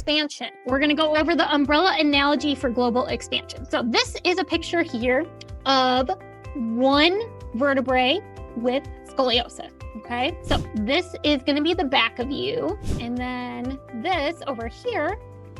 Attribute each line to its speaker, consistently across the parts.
Speaker 1: expansion. We're going to go over the umbrella analogy for global expansion. So this is a picture here of one vertebrae with scoliosis. Okay, so this is going to be the back of you, and then this over here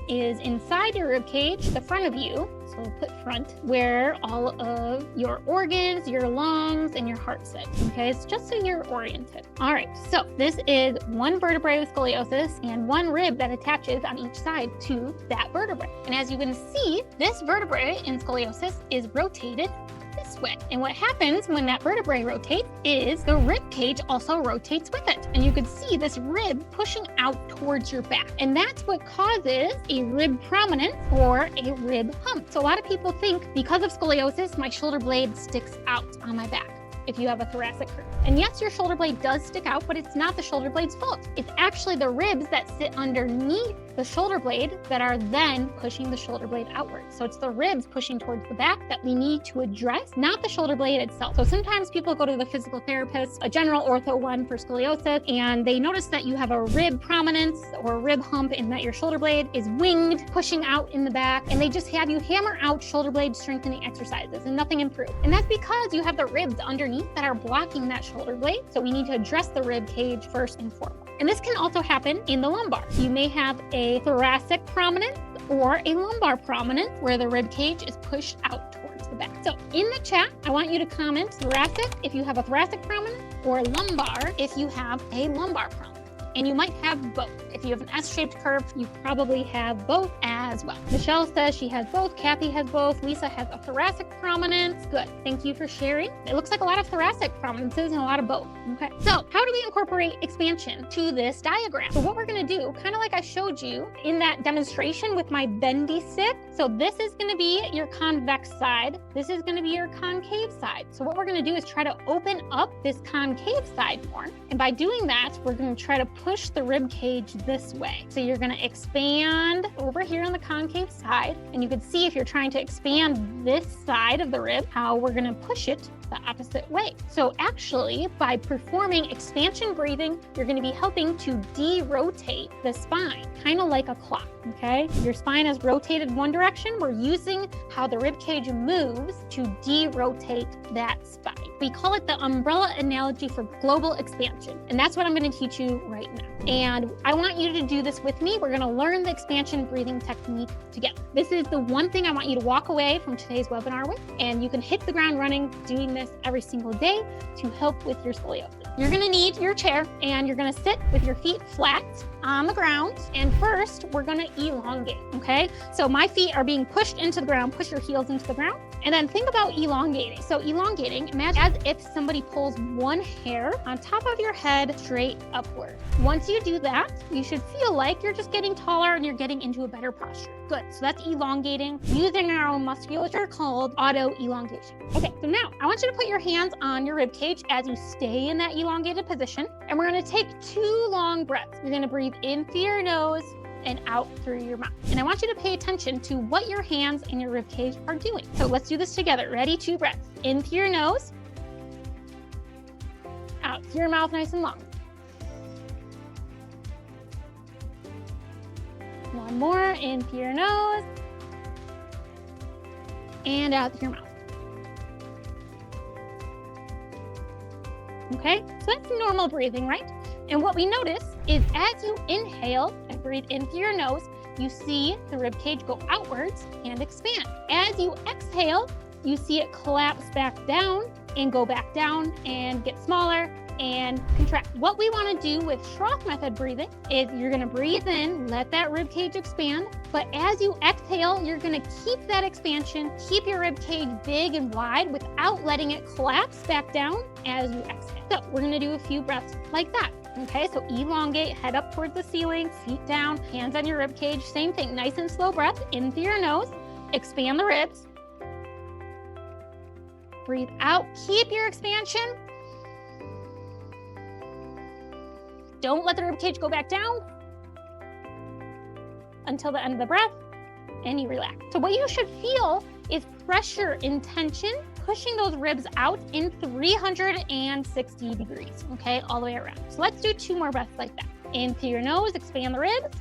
Speaker 1: is inside your rib cage, the front of you. So we'll put front, where all of your organs, your lungs, and your heart sit. Okay, it's just so you're oriented. All right, so this is one vertebrae with scoliosis and one rib that attaches on each side to that vertebrae. And as you can see, this vertebrae in scoliosis is rotated this way. And what happens when that vertebrae rotates is the rib cage also rotates with it. And you can see this rib pushing out towards your back. And that's what causes a rib prominence or a rib hump. So a lot of people think because of scoliosis, my shoulder blade sticks out on my back if you have a thoracic curve. And yes, your shoulder blade does stick out, but it's not the shoulder blade's fault. It's actually the ribs that sit underneath the shoulder blade that are then pushing the shoulder blade outward. So it's the ribs pushing towards the back that we need to address, not the shoulder blade itself. So sometimes people go to the physical therapist, a general ortho one for scoliosis, and they notice that you have a rib prominence or a rib hump and that your shoulder blade is winged, pushing out in the back, and they just have you hammer out shoulder blade strengthening exercises and nothing improved. And that's because you have the ribs underneath that are blocking that shoulder blade. So we need to address the rib cage first and foremost. And this can also happen in the lumbar. You may have a thoracic prominence or a lumbar prominence where the rib cage is pushed out towards the back. So in the chat, I want you to comment thoracic if you have a thoracic prominence or lumbar if you have a lumbar prominence. And you might have both. If you have an S-shaped curve, you probably have both as well. Michelle says she has both, Kathy has both, Lisa has a thoracic prominence. Good, thank you for sharing. It looks like a lot of thoracic prominences and a lot of both. Okay, so how do we incorporate expansion to this diagram? So what we're gonna do, kind of like I showed you in that demonstration with my bendy stick. So this is gonna be your convex side. This is gonna be your concave side. So what we're gonna do is try to open up this concave side more. And by doing that, we're gonna try to push the rib cage this way. So you're gonna expand over here on the concave side, and you can see if you're trying to expand this side of the rib, how we're gonna push it the opposite way. So actually, by performing expansion breathing, you're gonna be helping to de-rotate the spine, kind of like a clock, okay? Your spine is rotated one direction. We're using how the rib cage moves to de-rotate that spine. We call it the umbrella analogy for global expansion. And that's what I'm gonna teach you right now. And I want you to do this with me. We're gonna learn the expansion breathing technique together. This is the one thing I want you to walk away from today's webinar with, and you can hit the ground running doing this every single day to help with your scoliosis. You're gonna need your chair, and you're gonna sit with your feet flat on the ground. And first, we're gonna elongate, okay? So my feet are being pushed into the ground, push your heels into the ground. And then think about elongating. So elongating, imagine as if somebody pulls one hair on top of your head straight upward. Once you do that, you should feel like you're just getting taller and you're getting into a better posture. Good, so that's elongating using our own musculature called auto elongation. Okay, so now I want you to put your hands on your rib cage as you stay in that elongated position. And we're gonna take 2 long breaths. You're gonna breathe in through your nose and out through your mouth. And I want you to pay attention to what your hands and your rib cage are doing. So let's do this together. Ready? 2 breaths. In through your nose, out through your mouth nice and long. One more, in through your nose, and out through your mouth. Okay, so that's normal breathing, right? And what we notice is as you inhale and breathe in through your nose, you see the rib cage go outwards and expand. As you exhale, you see it collapse back down and go back down and get smaller and contract. What we want to do with Schroth Method breathing is you're going to breathe in, let that rib cage expand, but as you exhale, you're going to keep that expansion, keep your rib cage big and wide without letting it collapse back down as you exhale. So we're going to do a few breaths like that. Okay, so elongate, head up towards the ceiling, feet down, hands on your rib cage. Same thing, nice and slow breath in through your nose, expand the ribs. Breathe out, keep your expansion. Don't let the rib cage go back down until the end of the breath, and you relax. So what you should feel is pressure in tension, pushing those ribs out in 360 degrees, okay, all the way around. So let's do 2 more breaths like that. In through your nose, expand the ribs.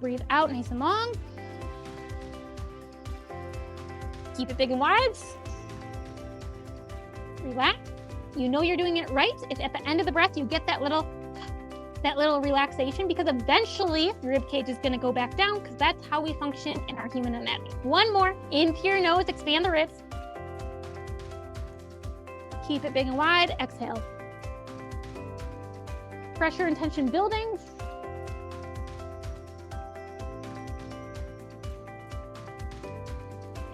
Speaker 1: Breathe out nice and long. Keep it big and wide. Relax. You know you're doing it right if at the end of the breath you get that little relaxation, because eventually your rib cage is going to go back down, because that's how we function in our human anatomy. One more. In through your nose, expand the ribs. Keep it big and wide. Exhale. Pressure and tension building.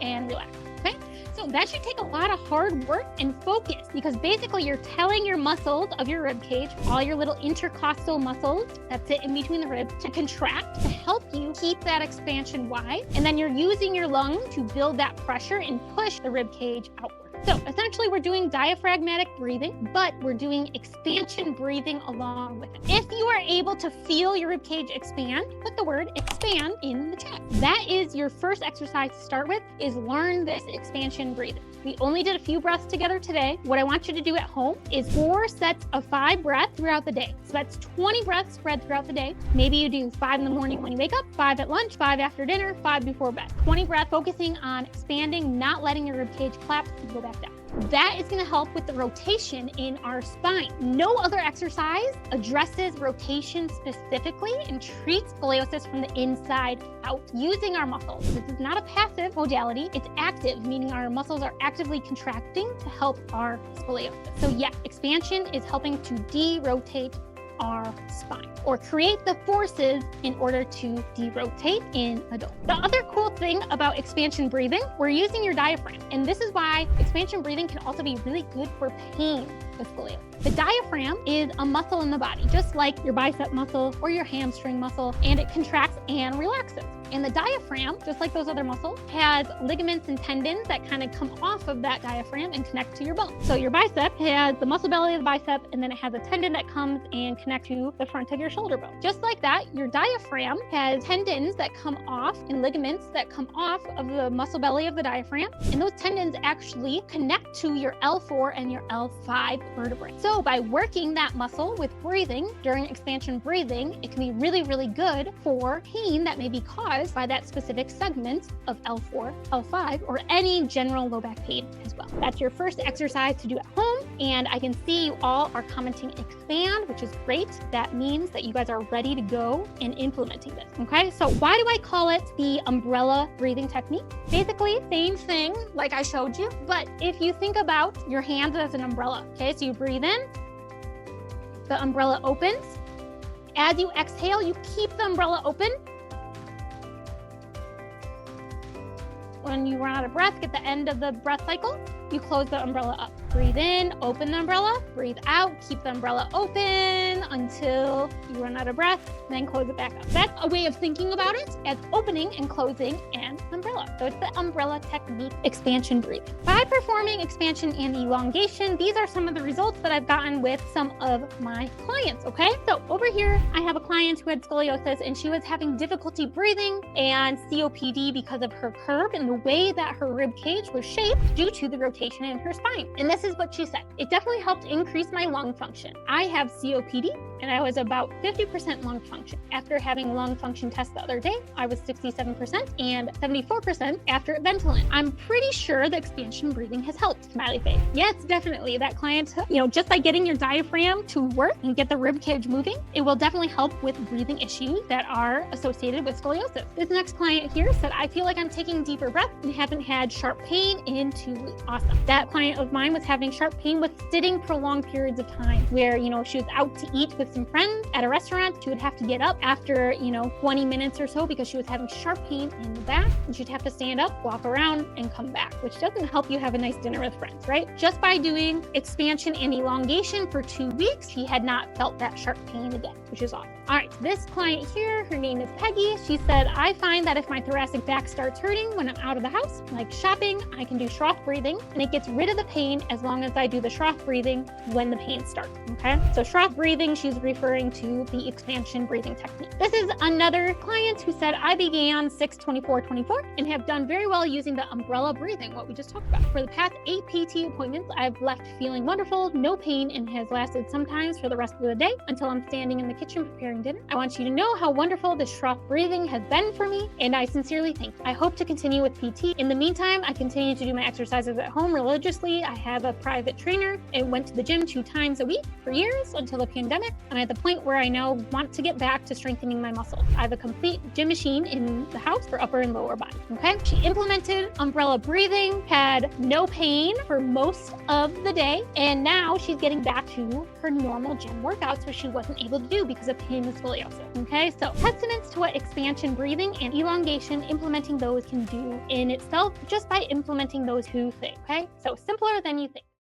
Speaker 1: And relax. Okay? So that should take a lot of hard work and focus, because basically you're telling your muscles of your rib cage, all your little intercostal muscles that sit in between the ribs, to contract to help you keep that expansion wide. And then you're using your lung to build that pressure and push the rib cage outward. So essentially we're doing diaphragmatic breathing, but we're doing expansion breathing along with it. If you are able to feel your rib cage expand, put the word expand in the chat. That is your first exercise to start with, is learn this expansion breathing. We only did a few breaths together today. What I want you to do at home is 4 sets of 5 breaths throughout the day. So that's 20 breaths spread throughout the day. Maybe you do 5 in the morning when you wake up, 5 at lunch, 5 after dinner, 5 before bed. 20 breaths focusing on expanding, not letting your rib cage collapse and go back down. That is going to help with the rotation in our spine. No other exercise addresses rotation specifically and treats scoliosis from the inside out using our muscles. This is not a passive modality, it's active, meaning our muscles are actively contracting to help our scoliosis. So yeah, expansion is helping to de-rotate our spine, or create the forces in order to de-rotate in adults. The other cool thing about expansion breathing, we're using your diaphragm. And this is why expansion breathing can also be really good for pain with scoliosis. The diaphragm is a muscle in the body, just like your bicep muscle or your hamstring muscle, and it contracts and relaxes. And the diaphragm, just like those other muscles, has ligaments and tendons that kind of come off of that diaphragm and connect to your bone. So your bicep has the muscle belly of the bicep, and then it has a tendon that comes and connects to the front of your shoulder bone. Just like that, your diaphragm has tendons that come off and ligaments that come off of the muscle belly of the diaphragm. And those tendons actually connect to your L4 and your L5 vertebrae. So by working that muscle with breathing during expansion breathing, it can be really, really good for pain that may be caused by that specific segment of L4, L5, or any general low back pain as well. That's your first exercise to do at home. And I can see you all are commenting expand, which is great. That means that you guys are ready to go in implementing this. Okay, so why do I call it the umbrella breathing technique? Basically, same thing like I showed you, but if you think about your hands as an umbrella, okay, so you breathe in, the umbrella opens. As you exhale, you keep the umbrella open. When you run out of breath, get the end of the breath cycle, you close the umbrella up. Breathe in, open the umbrella, breathe out, keep the umbrella open until you run out of breath, then close it back up. That's a way of thinking about it, as opening and closing an umbrella. So it's the umbrella technique, expansion breathing. By performing expansion and elongation, these are some of the results that I've gotten with some of my clients, okay? So over here, I have a client who had scoliosis, and she was having difficulty breathing and COPD because of her curve and the way that her rib cage was shaped due to the rotation in her spine. And this is what she said. It definitely helped increase my lung function. I have COPD, and I was about 50% lung function. After having a lung function test the other day, I was 67% and 74% after Ventolin. I'm pretty sure the expansion breathing has helped. Smiley face. Yes, definitely. That client, just by getting your diaphragm to work and get the rib cage moving, it will definitely help with breathing issues that are associated with scoliosis. This next client here said, I feel like I'm taking deeper breaths and haven't had sharp pain in 2 weeks. Awesome. That client of mine was having sharp pain with sitting prolonged periods of time, where, she was out to eat with some friends at a restaurant. She would have to get up after, 20 minutes or so because she was having sharp pain in the back, and she'd have to stand up, walk around, and come back, which doesn't help you have a nice dinner with friends, right? Just by doing expansion and elongation for 2 weeks, she had not felt that sharp pain again, which is awesome. All right, this client here, her name is Peggy. She said, I find that if my thoracic back starts hurting when I'm out of the house, like shopping, I can do Schroth breathing, and it gets rid of the pain as long as I do the Schroth breathing when the pain starts, okay? So Schroth breathing, she's referring to the expansion breathing technique. This is another client who said, I began 6/24/24 and have done very well using the umbrella breathing, what we just talked about. For the past 8 PT appointments, I've left feeling wonderful, no pain, and has lasted sometimes for the rest of the day until I'm standing in the kitchen preparing dinner. I want you to know how wonderful the Schroth breathing has been for me, and I sincerely thank you. I hope to continue with PT. In the meantime, I continue to do my exercises at home religiously. I have a private trainer and went to the gym 2 times a week for years until the pandemic. I'm at the point where I now want to get back to strengthening my muscles. I have a complete gym machine in the house for upper and lower body, okay? She implemented umbrella breathing, had no pain for most of the day, and now she's getting back to her normal gym workouts, which she wasn't able to do because of pain and scoliosis, okay? So testaments to what expansion breathing and elongation, implementing those can do in itself just by implementing those 2 things, okay? So simpler than you think.